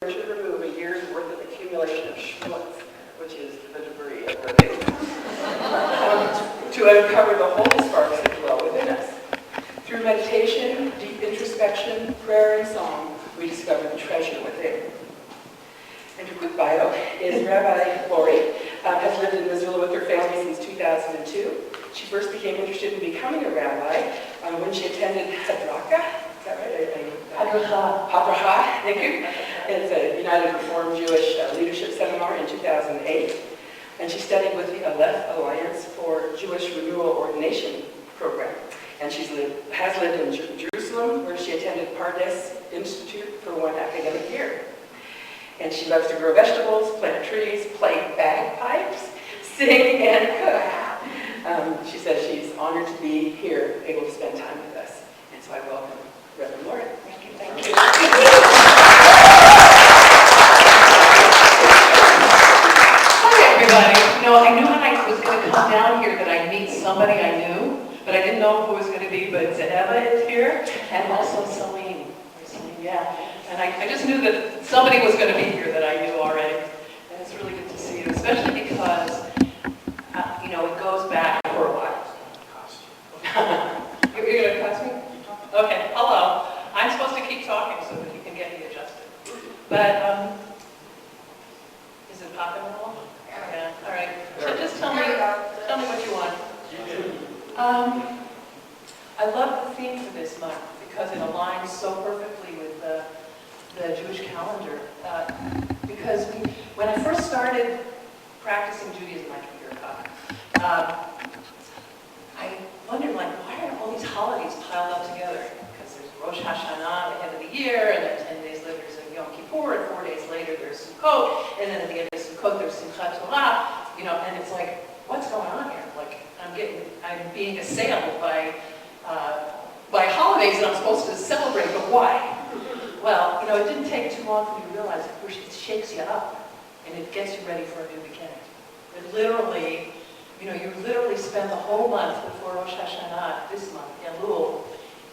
should remove a year's worth of accumulation of schmutz, which is the debris of living, to uncover the holy sparks that dwell within us. Through meditation, deep introspection, prayer, and song, we discover the treasure within. And your quick bio is Rabbi Laurie has lived in Missoula with her family since 2002. She first became interested in becoming a rabbi when she attended Hadraka. Is that right? Hadraka, thank you. It's a United Reformed Jewish leadership seminar in 2008. And she studied with the Aleph Alliance for Jewish Renewal Ordination program. And has lived in Jerusalem, where she attended Pardes Institute for 1 academic year. And she loves to grow vegetables, plant trees, play bagpipes, sing, and cook. She says she's honored to be here, able to spend time with us. And so I welcome Reverend Laurie. Thank you. Thank you. Hi, everybody. I knew when I was going to come down here that I'd meet somebody I knew, but I didn't know who it was going to be. But Zeheva is here, and also Celine. Yeah. And I just knew that somebody was going to be here that I knew already. And it's really good to see you, especially because, it goes back for a while. You're going to cuss me? Okay, hello. I'm supposed to keep talking so that you can get me adjusted. But, is it popping at all? Yeah, all right. So just tell me what you want. I love the theme for this month because it aligns so perfectly with the Jewish calendar. Because when I first started practicing Judaism, I can hear a cock. I wondered, why are all these holidays piled up together? Because there's Rosh Hashanah, the end of the year, and then 10 days later there's Yom Kippur, and 4 days later there's Sukkot, and then at the end of Sukkot there's Simchat Torah, and it's like, what's going on here? Like, I'm being assailed by holidays that I'm supposed to celebrate, but why? Well, it didn't take too long for me to realize it shakes you up, and it gets you ready for a new beginning. It literally, you literally spend the whole month before Rosh Hashanah, this month, Elul,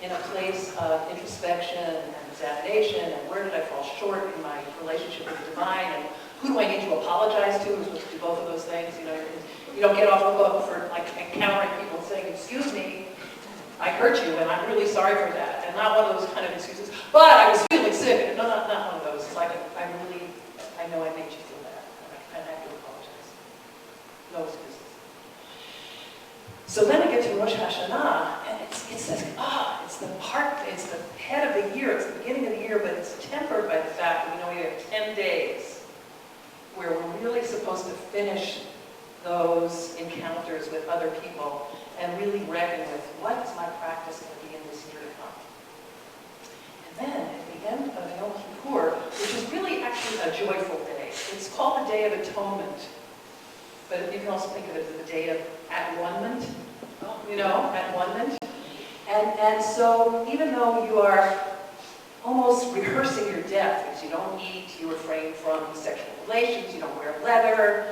in a place of introspection and examination, and where did I fall short in my relationship with the divine, and who do I need to apologize to? We're supposed to do both of those things. You don't get off the hook for encountering people saying, "Excuse me, I hurt you, and I'm really sorry for that," and not one of those kind of excuses. But I was feeling sick. No, not one of those. It's like I know I made you feel bad, and I have to apologize. No excuses. So then I get to Rosh Hashanah, and it's the head of the year, it's the beginning of the year, but it's tempered by the fact that we have 10 days where we're really supposed to finish those encounters with other people and really reckon with what is my practice going to be in this year to come. And then at the end of Yom Kippur, which is really actually a joyful day, it's called the Day of Atonement, but you can also think of it as the Day of At-One-ment, At-One-ment. And so even though you are almost rehearsing your death, because you don't eat, you refrain from sexual relations, you don't wear leather,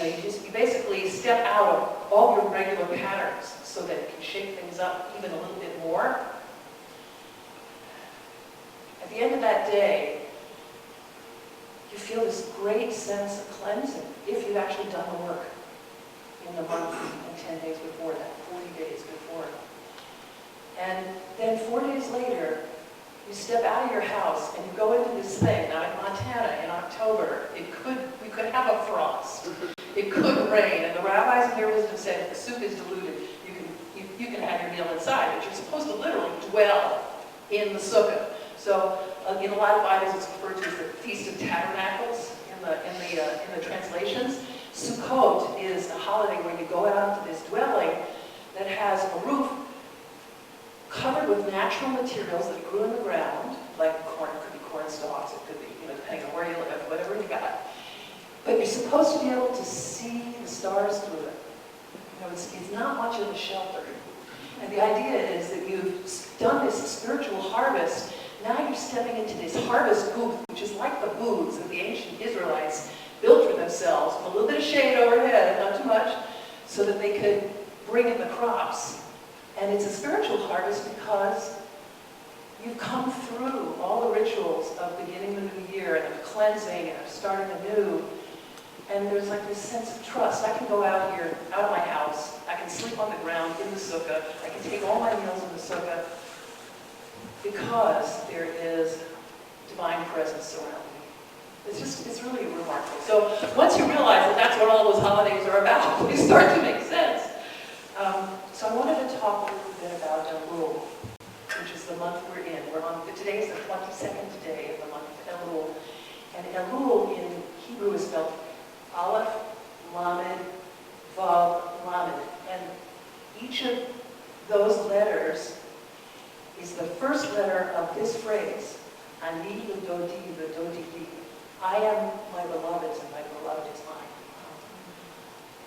you basically step out of all your regular patterns so that it can shake things up even a little bit more. At the end of that day, you feel this great sense of cleansing if you've actually done the work in the month and 10 days before that, 40 days before. And then 4 days later, you step out of your house and you go into this thing. Now in Montana, in October, we could have a frost. It could rain, and the rabbis in their wisdom said if the soup is diluted, you can have your meal inside, but you're supposed to literally dwell in the sukkah. So in a lot of Bibles, it's referred to as the Feast of Tabernacles in the translations. Sukkot is a holiday where you go out into this dwelling that has a roof covered with natural materials that grew in the ground, like corn. It could be corn stalks, it could be, depending on where you live, whatever you got. But you're supposed to be able to see the stars through it. It's not much of a shelter. And the idea is that you've done this spiritual harvest. Now you're stepping into this harvest booth, which is like the booths that the ancient Israelites built for themselves, with a little bit of shade overhead, not too much, so that they could bring in the crops. And it's a spiritual harvest because you've come through all the rituals of beginning the new year and of cleansing and of starting anew. And there's like this sense of trust. I can go out here, out of my house. I can sleep on the ground in the sukkah. I can take all my meals in the sukkah because there is divine presence surrounding me. It's really remarkable. So once you realize that that's what all those holidays are about, they start to make sense. So I wanted to talk a little bit about Elul, which is the month we're in. Today is the 22nd day of the month of Elul. And Elul in Hebrew is spelled Aleph, Lamed, Vav, Lamed. And each of those letters is the first letter of this phrase, Ani v'dodi v'dodi li. I am my beloved's and my beloved is mine.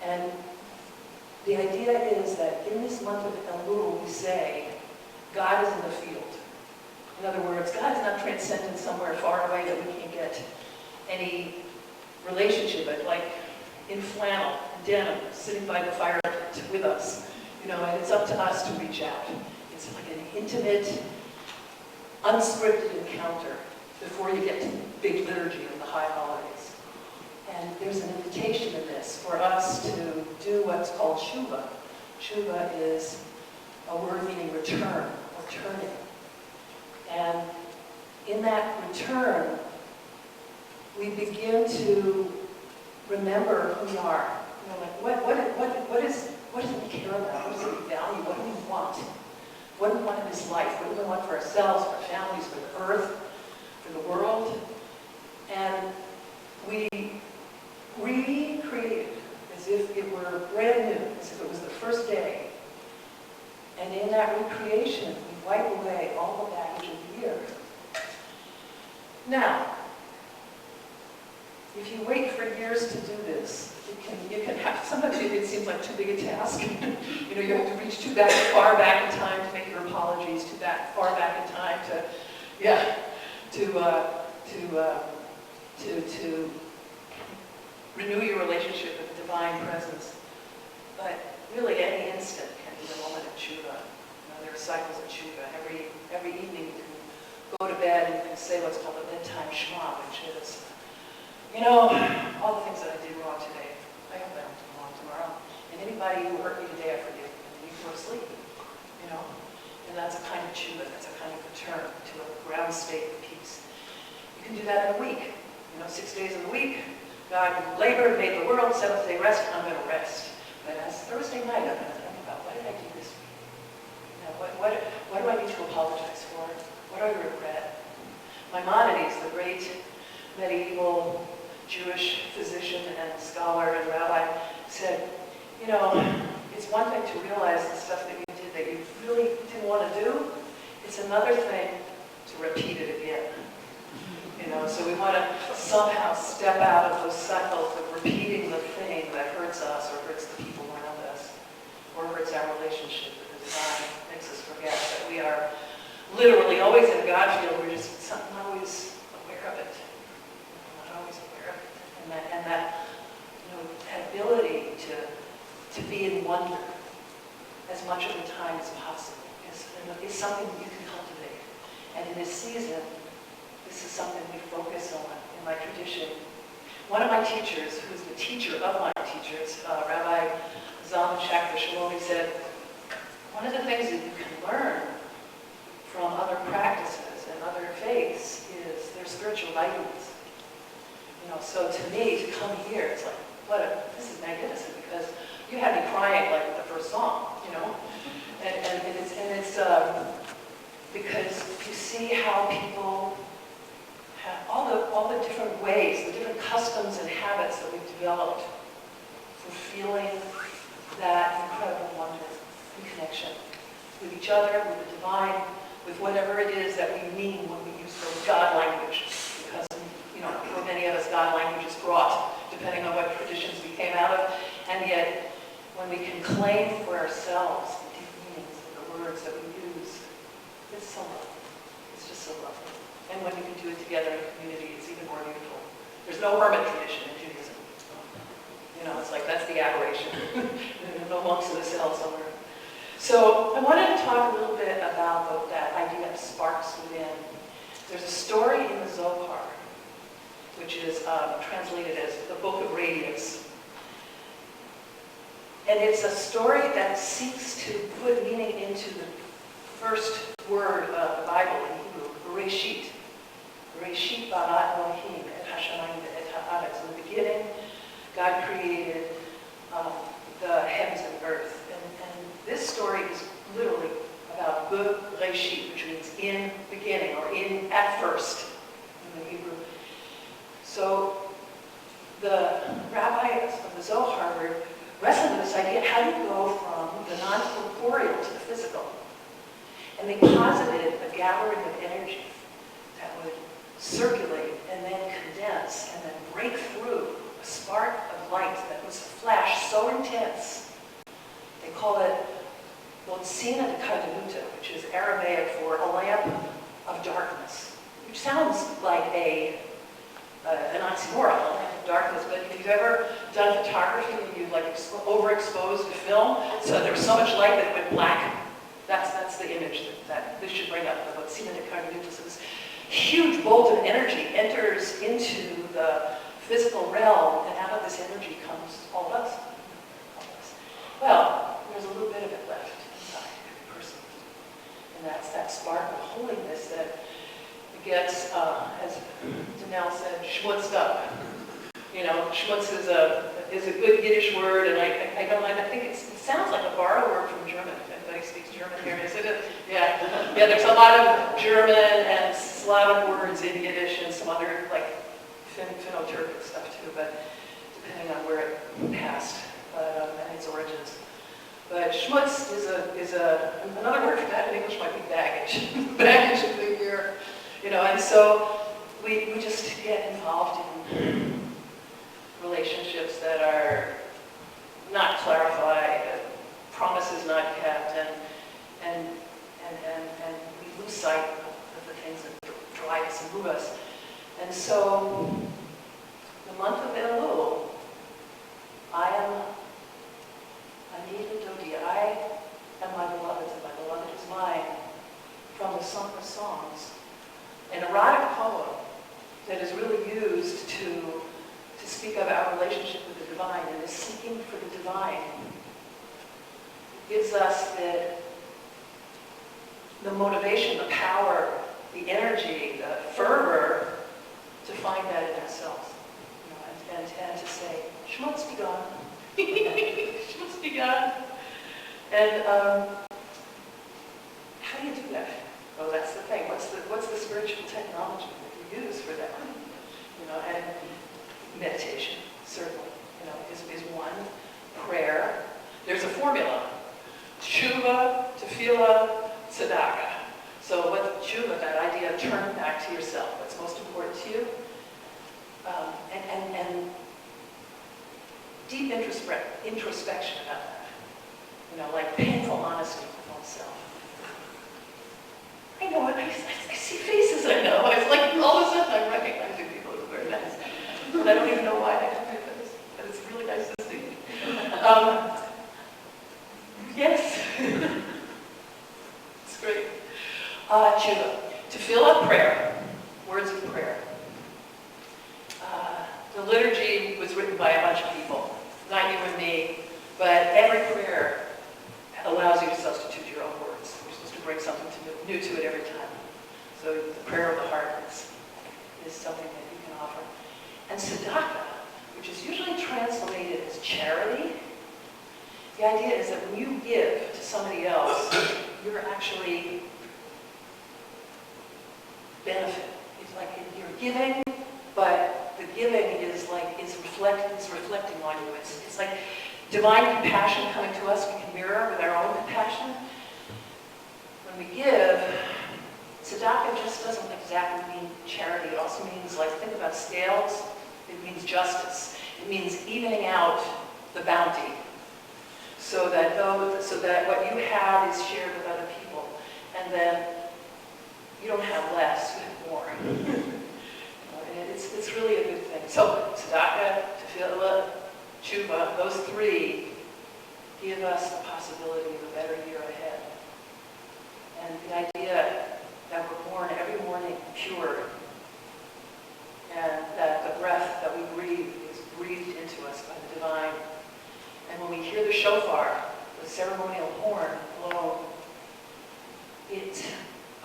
And the idea is that in this month of Elul we say, God is in the field. In other words, God is not transcendent somewhere far away that we can't get any relationship with, like in flannel, denim, sitting by the fire pit with us. And it's up to us to reach out. It's like an intimate, unscripted encounter before you get to the big liturgy of the high holidays. And there's an invitation in this for us to do what's called tshuva. Tshuva is a word meaning return or turning. And in that return, we begin to remember who we are. What does it care about? What does it value? What do we want? What do we want in this life? What do we want for ourselves, for our families, for the earth, for the world? And we recreate it as if it were brand new, as if it was the first day. And in that recreation, we wipe away all the baggage of the year. Now, if you wait for years to do this, you can have, sometimes it seems like too big a task. You have to reach too far back in time to make your apologies, too far back in time to renew your relationship with the divine presence. But really, any instant can be a moment of tshuva. There are cycles of tshuva. Every evening you can go to bed and you can say what's called a bedtime shema, which is, all the things that I did wrong today, I hope I don't do wrong tomorrow. And anybody who hurt me today, I forgive. And you go to sleep, And that's a kind of tshuva. That's a kind of return to a ground state of peace. You can do that in a week. 6 days in the week. God labored, made the world, seventh day rest, I'm going to rest. But as Thursday night, I'm going to think about, what did I do this week? What do I need to apologize for? What do I regret? Maimonides, the great medieval Jewish physician and scholar and rabbi, said, it's one thing to realize the stuff that you did that you really didn't want to do. It's another thing to repeat it again. So we want to somehow step out of those cycles of repeating the thing that hurts us or hurts the people around us or hurts our relationship with the divine, makes us forget that we are literally always in God field. We're just not always aware of it. Not always aware of it. And that ability to be in wonder as much of the time as possible is something that you can cultivate. And in this season, this is something we focus on in my tradition. One of my teachers, who's the teacher of my teachers, Rabbi Zalman Shalom, he said, one of the things that you can learn from other practices and other faiths is their spiritual vitamins. So to me, to come here, it's like, this is magnificent, because you had me crying like with the first song, and it's because you see how people have all the different ways, the different customs and habits that we've developed for feeling that incredible wonder and connection with each other, with the divine, with whatever it is that we mean when we use the God language. Because, for many of us, God language is fraught, depending on what traditions we came out of. And yet, when we can claim for ourselves the deep meanings of the words that we use, it's so lovely. It's just so lovely. And when we can do it together in community, it's even more beautiful. There's no hermit tradition in Judaism. It's like, that's the aberration. No monks in a cell somewhere. So I wanted to talk a little bit about that idea of sparks within. There's a story in the Zohar, which is translated as the Book of Radiance. And it's a story that seeks to put meaning into the first word of the Bible in Hebrew, Bereshit. Bereshit bara Elohim et hashamayim et haaretz. In the beginning, God created the heavens and earth. And this story is literally about Bereshit, which means in beginning or in at first in the Hebrew. So the rabbis of the Zohar were wrestling with this idea: how do you go from the non-corporeal to the physical? And they posited a gathering of energy that would circulate and then condense and then break through a spark of light that was a flash so intense. They call it Lotsina de Kardanuta, which is Aramaic for a lamp of darkness, which sounds like an oxymoron, a lamp of darkness. But if you've ever done photography and you overexposed a film so there was so much light that it went black, that's the image that this should bring up. The Lotsina de Kardanuta. So this huge bolt of energy enters into the physical realm, and out of this energy comes all of us. Well, there's a little bit of it left inside every person. And that's that spark of holiness that gets, as Danelle said, schmutzed up. You know, schmutz is a good Yiddish word, and I think it sounds like a borrowed word from German. If anybody speaks German here, is it? Yeah. Yeah, there's a lot of German and Slavic words in Yiddish and some other, like, Finno-Turkic stuff too, but depending on where it passed and its origins. But schmutz is another word for that in English might be baggage. Baggage of the year, you know. And so we just get involved in relationships that are not clarified, promises not kept, and we lose sight of the things that drive us and move us. And so, the month of Elul, I am Anita Dodi. I am my beloved, and my beloved is mine. From the Song of Songs, an erotic poem that is really used to speak of our relationship with the divine, and is seeking for the divine. It gives us the motivation, the power, the energy, the fervor to find that in ourselves, you know, and to say, schmutz be gone. Schmutz be gone. And how do you do that? Well, that's the thing. What's the spiritual technology that you use for that? You know, and meditation, certainly, you know, is one. Prayer. There's a formula. Tshuva, tefillah, tzedakah. So what tshuva, that idea of turning back to yourself, what's most important to you, and deep introspection about that. You know, like painful honesty with oneself. I know it. I see faces I know. It's like all of a sudden I'm recognizing people who are very nice. And I don't even know why I do this, but it's really nice to see. Yes. It's great. Tshuva. To fill up prayer, words of prayer. The liturgy was written by a bunch of people, not you and me, but every prayer allows you to substitute your own words. You're supposed to bring something new to it every time. So the prayer of the heart is something that you can offer. And tzedakah, which is usually translated as charity, the idea is that when you give to somebody else, you're actually benefiting. It's like you're giving, but the giving is reflecting on you. It's like divine compassion coming to us. We can mirror with our own compassion. When we give, tzedakah just doesn't exactly mean charity. It also means, like, think about scales. It means justice. It means evening out the bounty, so that what you have is shared with other people, and then you don't have less, you have more. And it's really a good thing. So tzedakah, tefillah, tshuva, those three give us the possibility of a better year ahead. And the idea that we're born every morning pure, and that the breath that we breathe is breathed into us by the divine. And when we hear the shofar, the ceremonial horn blow, it's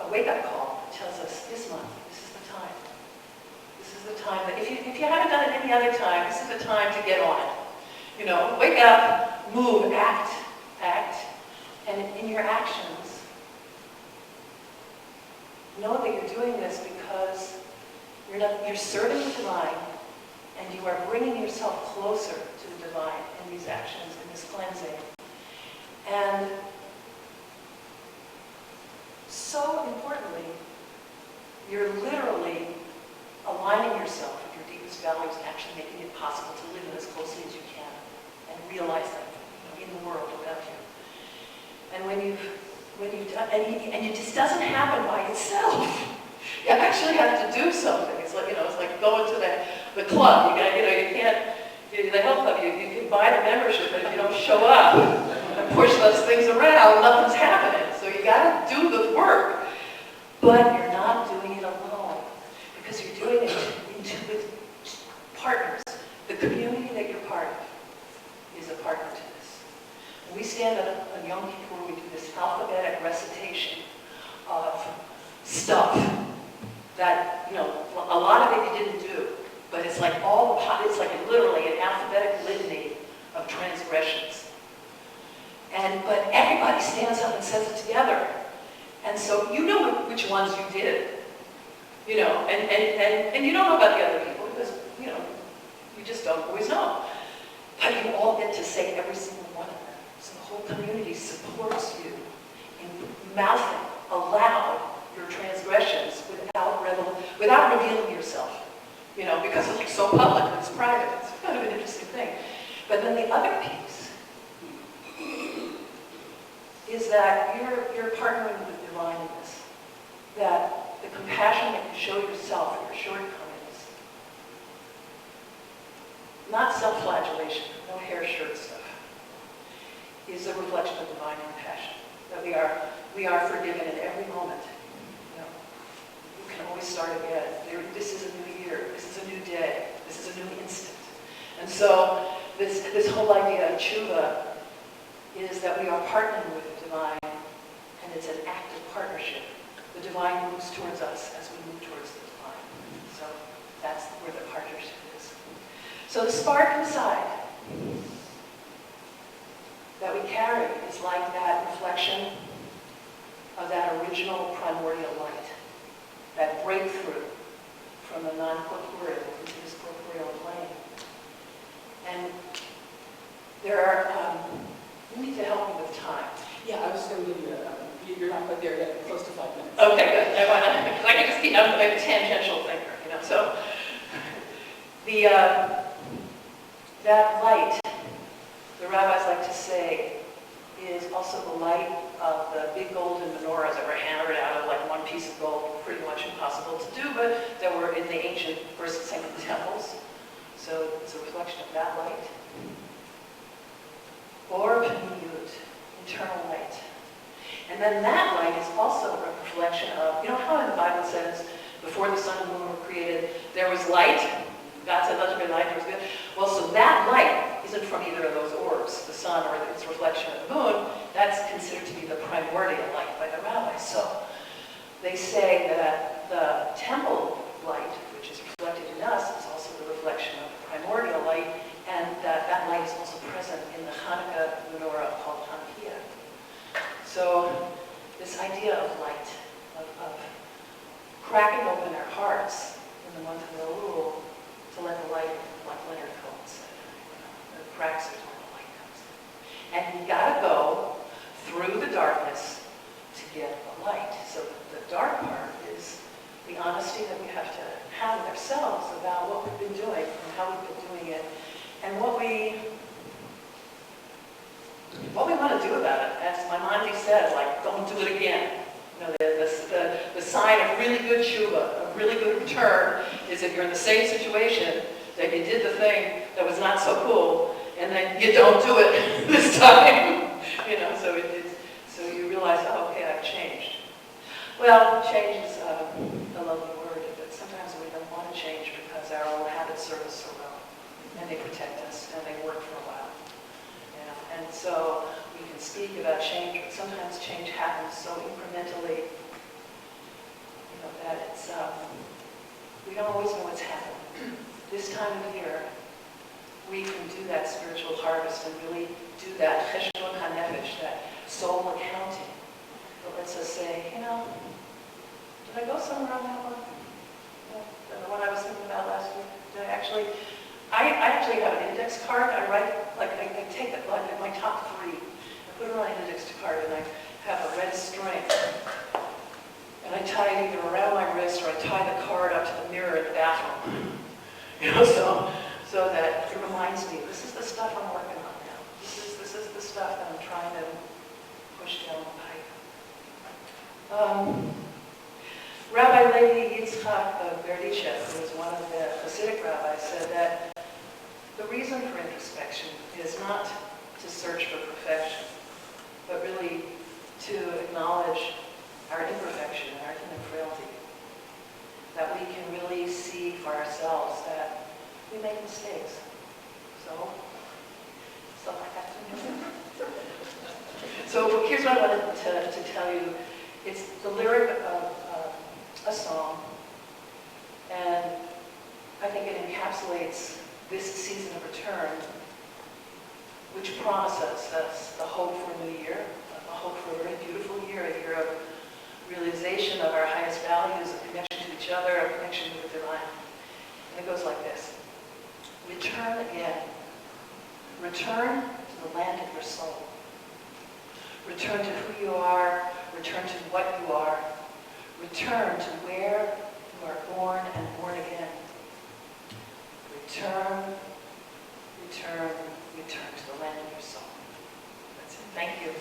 a wake-up call. It tells us this month, this is the time. This is the time that if you haven't done it any other time, this is the time to get on it. You know, wake up, move, act. And in your actions, know that you're doing this because you're serving the divine, and you are bringing yourself closer to the divine in these actions, in this cleansing. And so importantly, you're literally aligning yourself with your deepest values and actually making it possible to live it as closely as you can and realize that in the world around you. And when you've done, and it just doesn't happen by itself. You actually have to do something. It's like, it's like going to the club. You can't, the health club, you can buy the membership, but if you don't show up and push those things around, nothing's happening. So you got to do the work, but you're not doing it alone because you're doing it with partners. The community that you're part of is a partner to this. When we stand on Yom Kippur, we do this alphabetic recitation of stuff that, a lot of it you didn't do, but it's like it's like literally an alphabetic litany of transgressions. But everybody stands up and says it together. And so you know which ones you did, and you don't know about the other people because, you just don't always know. But you all get to say every single one of them. So the whole community supports you in mouthing aloud your transgressions without revealing yourself, because it's like so public and it's private. It's kind of an interesting thing. But then the other piece is that you're partnering with the divine in this. That the compassion that you show yourself for your shortcomings, not self-flagellation, no hair shirt stuff, is a reflection of divine compassion. That we are forgiven in every moment. You can always start again. This is a new year. This is a new day. This is a new instant. And so this whole idea of tshuva is that we are partnering with the divine, and it's an active partnership. The divine moves towards us as we move towards the divine. So that's where the partnership is. So the spark inside that we carry is like that reflection of that original primordial light, that breakthrough from the non-corporeal into this corporeal plane. And there are, you need to help me with time. Yeah, I was just going to give you you're not quite there yet, close to 5 minutes. Okay, good. I can just keep, I'm a tangential thinker, so that light, the rabbis like to say, is also the light of the big golden menorahs that were hammered out of like one piece of gold, pretty much impossible to do, but that were in the ancient first and second temples. So it's a reflection of that light. Or pnimiyut, internal light. And then that light is also a reflection of, how in the Bible says, before the sun and moon were created, there was light. God said, let there be light, there was good. Well, so that light isn't from either of those orbs, the sun or its reflection of the moon. That's considered to be the primordial light by the rabbis. So they say that the temple light, which is reflected in us, is also the reflection of the primordial light, and that light is also present in the Hanukkah menorah called Hanukkah. So this idea of light, of cracking open our hearts in the month of Elul to let the light, like Leonard Cohen said, the cracks are where the light comes in. And you gotta go through the darkness to get the light. So the dark part is the honesty that we have to have with ourselves about what we've been doing and how we've been doing it, and what we want to do about it. As my Monty said, like, don't do it again. The sign of really good tshuva, of really good return, is if you're in the same situation, that you did the thing that was not so cool, and then you don't do it this time. So you realize, oh, okay, I've changed. Well, change is a lovely word, but sometimes we don't want to change because our old habits serve us so well, and they protect us, and they work for a while. And so we can speak about change, but sometimes change happens so incrementally, that it's, we don't always know what's happening. This time of year, we can do that spiritual harvest and really do that cheshbon hanefesh, that soul accounting. That lets us say, did I go somewhere on that one? The one I was thinking about last week? Did I actually have an index card. I write, I take it, my top 3, I put it on an index card, and I have a red string. And I tie it either around my wrist or I tie the card up to the mirror in the bathroom. So that it reminds me, this is the stuff I'm working on now. This is the stuff that I'm trying to push down the pipe. Rabbi Levi Yitzchak Berditchev, who was one of the Hasidic rabbis, said that the reason for introspection is not to search for perfection, but really to acknowledge our imperfection, our human frailty. That we can really see for ourselves that we make mistakes. So stuff like that. So here's what I wanted to tell you. It's the lyric of a song, and I think it encapsulates this season of return, which promises us the hope for a new year, a hope for a very beautiful year, a year of realization of our highest values, a connection to each other, a connection with the divine. And it goes like this. Return again. Return to the land of your soul. Return to who you are. Return to what you are. Return to where you are born and born again. Return to the land of your soul. That's it. Thank you.